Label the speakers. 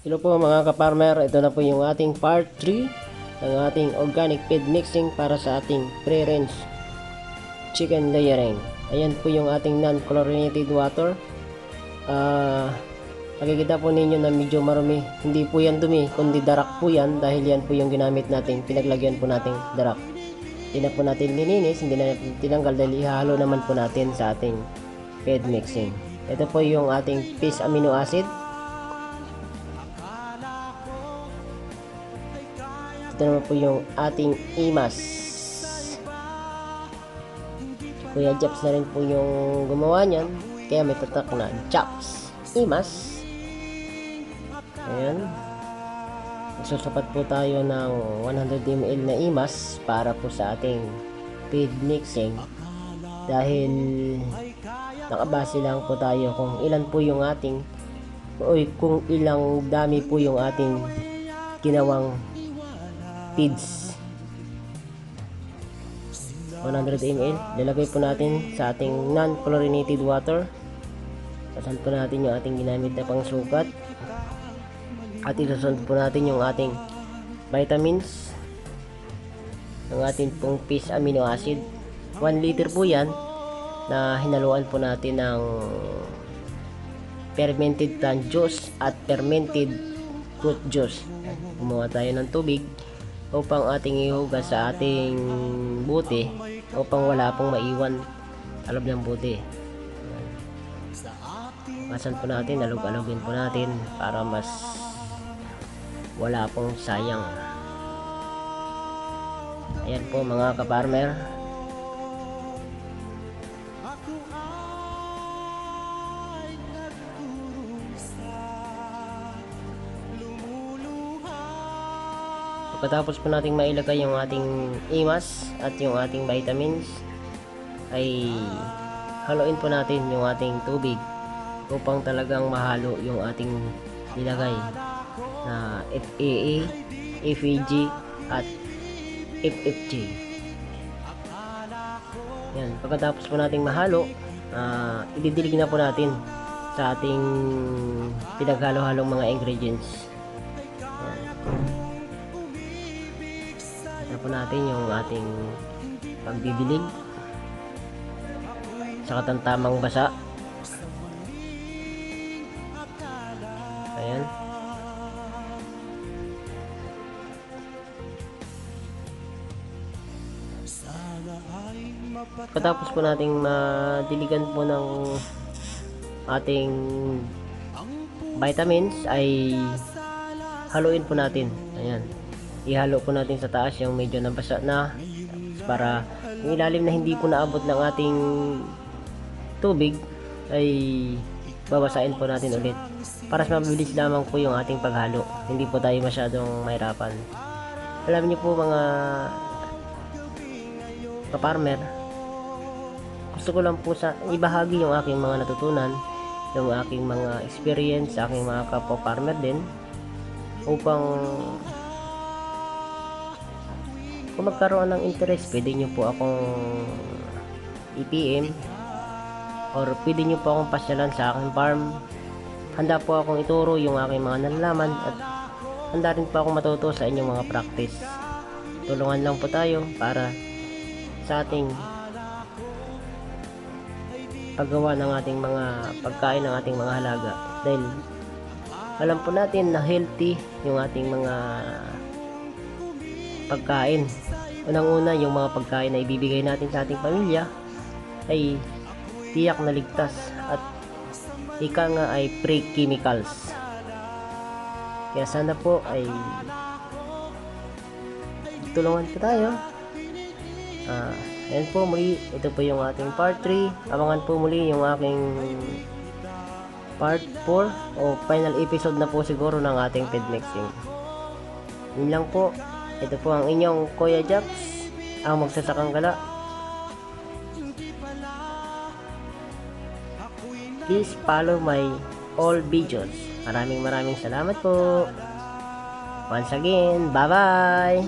Speaker 1: Hello po mga ka-farmer, ito na po yung ating part 3 ng ating organic feed mixing para sa ating pre-range chicken layering. Ayan po yung ating non-chlorinated water. Makikita po ninyo na medyo marumi. Hindi po yan dumi, kundi darak po yan dahil yan po yung ginamit natin, pinaglagyan po nating darak. Hindi na po natin lininis, hindi na natin tinanggal dahil ihalo naman po natin sa ating feed mixing. Ito po yung ating fish amino acid. Ito naman po yung ating imas. Kuya Japs na rin po yung gumawa niyan, kaya may tatak na Japs imas. Ayan, magsusupat po tayo ng 100 ml na imas para po sa ating feed mixing, dahil nakabase lang po tayo kung ilan po yung ating kung ilang dami po yung ating ginawang feeds. 100 ml lalagay po natin sa ating non-chlorinated water. Sasan po natin yung ating ginamit na pangsukat at isasunod po natin yung ating vitamins ng ating pong fish amino acid. 1 liter po yan na hinaluan po natin ng fermented plant juice at fermented fruit juice. Gumawa tayo ng tubig upang ating ihugas sa ating bote upang wala pong maiwan sa loob ng bote. Masan po natin, alog-alogin po natin para mas wala pong sayang. Ayan po mga ka-farmer, pagkatapos po nating mailagay yung ating imas at yung ating vitamins, ay haluin po natin yung ating tubig upang talagang mahalo yung ating nilagay na FAA, FAG at FFG. Yan, pagkatapos po nating mahalo, ididilig na po natin sa ating pinaghalo-halong mga ingredients. Po natin yung ating pagdidilig sa katamtamang basa. Ayan, katapos po nating madiligan po ng ating vitamins, ay haluin po natin. Ayan, ihalo po natin sa taas yung medyo nabasa na, para yung ilalim na hindi po naabot ng ating tubig ay babasain po natin ulit para mas mabilis lamang po yung ating paghalo, hindi po tayo masyadong mahirapan. Alam niyo po mga ka-farmer, gusto ko lang po sa ibahagi yung aking mga natutunan, yung aking mga experience sa aking mga kapwa-farmer din, upang kung magkaroon ng interest, pwede nyo po akong i-PM or pwede nyo po akong pasyalan sa aking farm. Handa po akong ituro yung aking mga nalalaman at handa rin po akong matuto sa inyong mga practice. Tulungan lang po tayo para sa ating paggawa ng ating mga pagkain, ng ating mga halaga, dahil alam po natin na healthy yung ating mga pagkain. Unang-una, yung mga pagkain na ibibigay natin sa ating pamilya ay tiyak na ligtas at ika nga ay free chemicals. Kaya sana po ay tulungan po tayo. Ayan po muli, ito po yung ating part 3. Abangan po muli yung aking part 4 o final episode na po siguro ng ating feed mixing. Yun lang po. Ito po ang inyong Kuya Japs, ang magsasakang gala. Please follow my all videos. Maraming salamat po. Once again, bye bye!